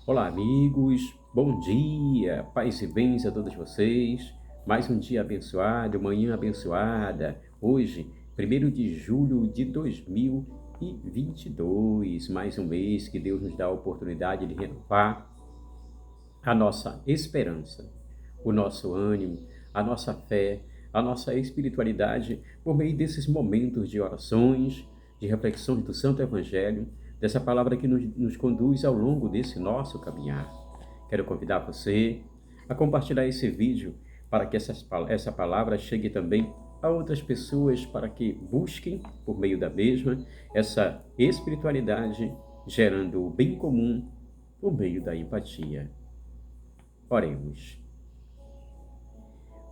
Olá, amigos, bom dia, paz e bens a todos vocês. Mais um dia abençoado, manhã abençoada. Hoje, 1º de julho de 2022, mais um mês que Deus nos dá a oportunidade de renovar a nossa esperança, o nosso ânimo, a nossa fé, a nossa espiritualidade por meio desses momentos de orações, de reflexões do Santo Evangelho, dessa palavra que nos conduz ao longo desse nosso caminhar. Quero convidar você a compartilhar esse vídeo para que essa palavra chegue também a outras pessoas, para que busquem, por meio da mesma, essa espiritualidade, gerando o bem comum por meio da empatia. Oremos.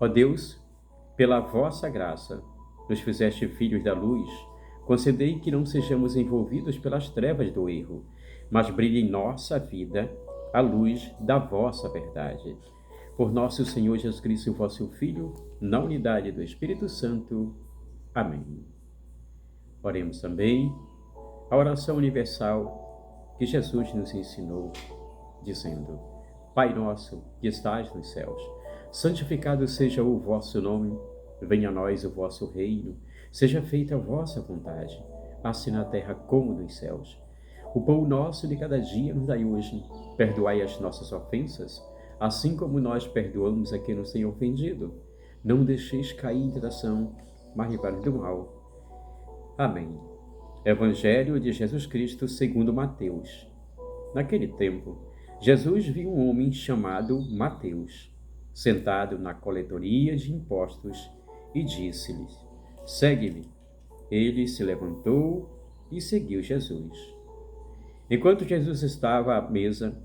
Ó Deus, pela vossa graça, nos fizeste filhos da luz, concedei que não sejamos envolvidos pelas trevas do erro, mas brilhe em nossa vida a luz da vossa verdade. Por nosso Senhor Jesus Cristo, vosso Filho, na unidade do Espírito Santo. Amém. Oremos também a oração universal que Jesus nos ensinou, dizendo: Pai nosso, que estais nos céus, santificado seja o vosso nome, venha a nós o vosso reino, seja feita a vossa vontade, assim na terra como nos céus. O pão nosso de cada dia nos dai hoje, perdoai as nossas ofensas, assim como nós perdoamos a quem nos tem ofendido. Não deixeis cair em tentação, mas livrai-nos do mal. Amém. Evangelho de Jesus Cristo segundo Mateus. Naquele tempo, Jesus viu um homem chamado Mateus, sentado na coletoria de impostos, e disse-lhe: Segue-me. Ele se levantou e seguiu Jesus. Enquanto Jesus estava à mesa,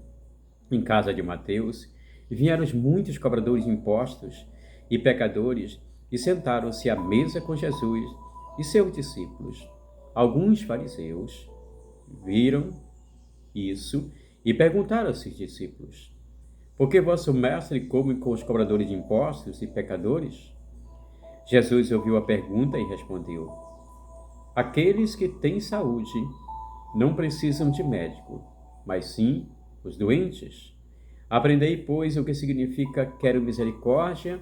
em casa de Mateus, vieram muitos cobradores de impostos e pecadores e sentaram-se à mesa com Jesus e seus discípulos. Alguns fariseus viram isso e perguntaram aos seus discípulos: Por que vosso mestre come com os cobradores de impostos e pecadores? Jesus ouviu a pergunta e respondeu: Aqueles que têm saúde não precisam de médico, mas sim os doentes. Aprendei, pois, o que significa quero misericórdia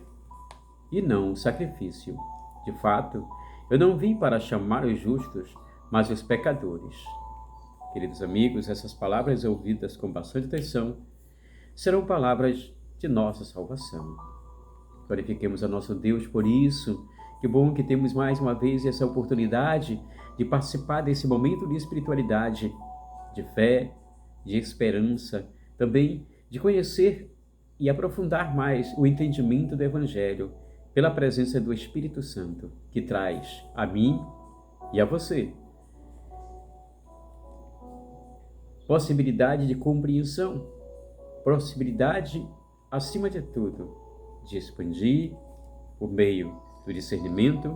e não sacrifício. De fato, eu não vim para chamar os justos, mas os pecadores. Queridos amigos, essas palavras ouvidas com bastante atenção serão palavras de nossa salvação. Glorifiquemos a nosso Deus por isso. Que bom que temos mais uma vez essa oportunidade de participar desse momento de espiritualidade, de fé, de esperança, também de conhecer e aprofundar mais o entendimento do Evangelho pela presença do Espírito Santo, que traz a mim e a você possibilidade de compreensão, possibilidade, acima de tudo, de expandir por meio do discernimento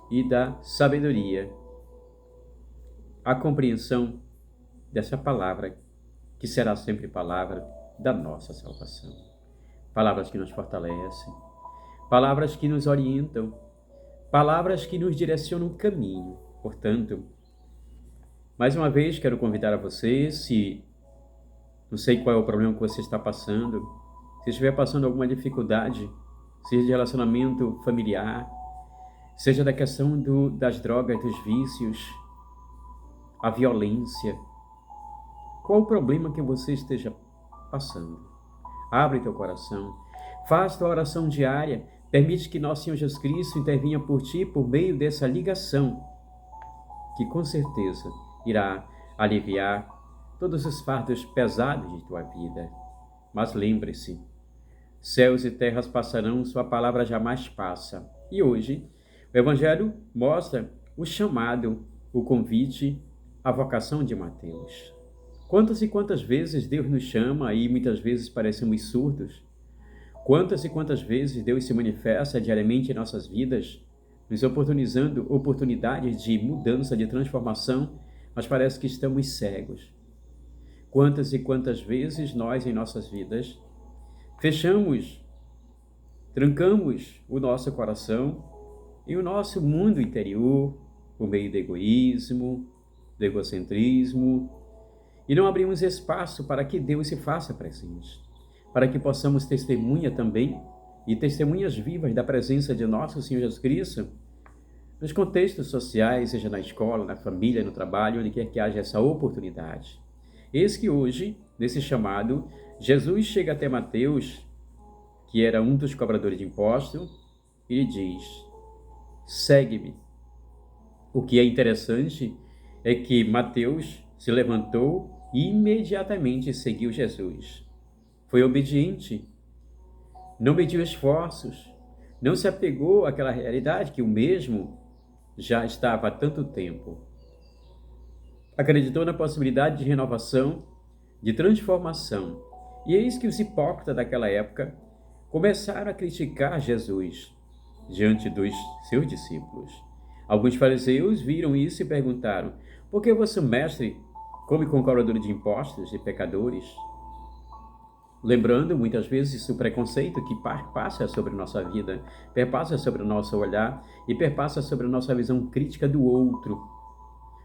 e da sabedoria a compreensão dessa palavra, que será sempre palavra da nossa salvação. Palavras que nos fortalecem, palavras que nos orientam, palavras que nos direcionam o caminho. Portanto, mais uma vez quero convidar a você, se não sei qual é o problema que você está passando, se estiver passando alguma dificuldade, seja de relacionamento familiar, seja da questão das drogas, dos vícios, a violência, qual o problema que você esteja passando? Abre teu coração, faz tua oração diária, permite que nosso Senhor Jesus Cristo intervenha por ti por meio dessa ligação, que com certeza irá aliviar todos os fardos pesados de tua vida. Mas lembre-se, céus e terras passarão, sua palavra jamais passa. E hoje, o Evangelho mostra o chamado, o convite, a vocação de Mateus. Quantas e quantas vezes Deus nos chama e muitas vezes parecemos surdos? Quantas e quantas vezes Deus se manifesta diariamente em nossas vidas, nos oportunizando oportunidades de mudança, de transformação, mas parece que estamos cegos. Quantas e quantas vezes nós, em nossas vidas, fechamos, trancamos o nosso coração e o nosso mundo interior por meio do egoísmo, do egocentrismo, e não abrimos espaço para que Deus se faça presente, para que possamos testemunha também e testemunhas vivas da presença de nosso Senhor Jesus Cristo nos contextos sociais, seja na escola, na família, no trabalho, onde quer que haja essa oportunidade. Eis que hoje, nesse chamado, Jesus chega até Mateus, que era um dos cobradores de impostos, e lhe diz: segue-me. O que é interessante é que Mateus se levantou e imediatamente seguiu Jesus. Foi obediente, não mediu esforços, não se apegou àquela realidade que o mesmo já estava há tanto tempo. Acreditou na possibilidade de renovação, de transformação. E eis que os hipócritas daquela época começaram a criticar Jesus diante dos seus discípulos. Alguns fariseus viram isso e perguntaram: por que vosso mestre come com cobradores de impostos e pecadores? Lembrando muitas vezes o preconceito que passa sobre nossa vida, perpassa sobre o nosso olhar e perpassa sobre a nossa visão crítica do outro,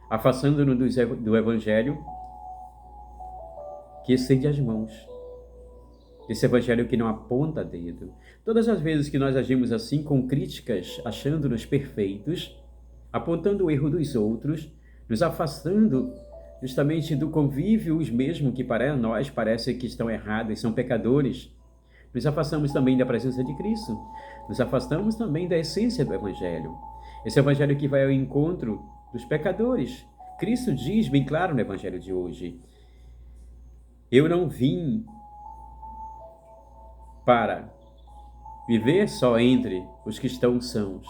afastando-nos do Evangelho que estende as mãos. Esse Evangelho que não aponta dedo. Todas as vezes que nós agimos assim, com críticas, achando-nos perfeitos, apontando o erro dos outros, nos afastando justamente do convívio, os mesmos que para nós parece que estão errados e são pecadores, nos afastamos também da presença de Cristo, nos afastamos também da essência do Evangelho. Esse Evangelho que vai ao encontro dos pecadores. Cristo diz bem claro no Evangelho de hoje: eu não vim para viver só entre os que estão sãos,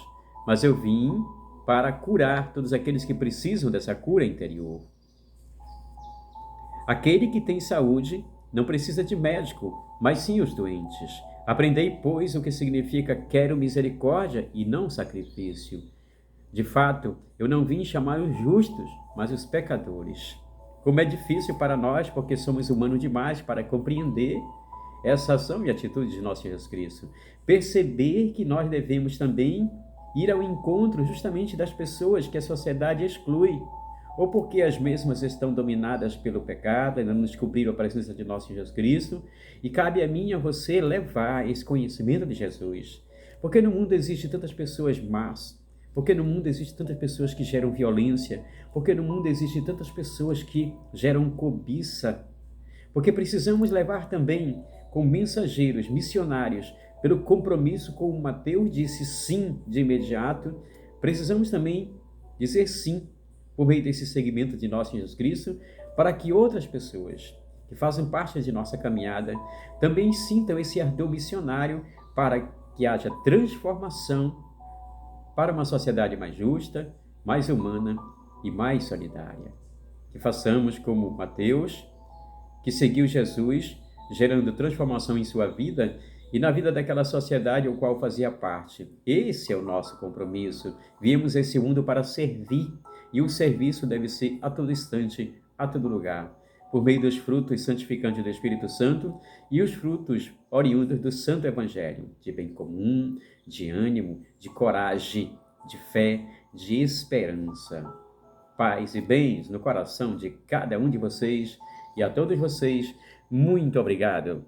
mas eu vim para curar todos aqueles que precisam dessa cura interior. Aquele que tem saúde não precisa de médico, mas sim os doentes. Aprendei, pois, o que significa quero misericórdia e não sacrifício. De fato, eu não vim chamar os justos, mas os pecadores. Como é difícil para nós, porque somos humanos demais para compreender essa ação e atitude de nosso Jesus Cristo. Perceber que nós devemos também ir ao encontro justamente das pessoas que a sociedade exclui, ou porque as mesmas estão dominadas pelo pecado, ainda não descobriram a presença de nosso Jesus Cristo, e cabe a mim e a você levar esse conhecimento de Jesus. Porque no mundo existem tantas pessoas más, porque no mundo existem tantas pessoas que geram violência, porque no mundo existem tantas pessoas que geram cobiça, porque precisamos levar também com mensageiros, missionários, pelo compromisso com o Mateus disse sim de imediato, precisamos também dizer sim por meio desse segmento de nosso Jesus Cristo, para que outras pessoas que fazem parte de nossa caminhada também sintam esse ardor missionário para que haja transformação para uma sociedade mais justa, mais humana e mais solidária. Que façamos como Mateus, que seguiu Jesus, gerando transformação em sua vida e na vida daquela sociedade ao qual fazia parte. Esse é o nosso compromisso. Viemos esse mundo para servir, e o serviço deve ser a todo instante, a todo lugar, por meio dos frutos santificantes do Espírito Santo e os frutos oriundos do Santo Evangelho, de bem comum, de ânimo, de coragem, de fé, de esperança. Paz e bens no coração de cada um de vocês, e a todos vocês, muito obrigado.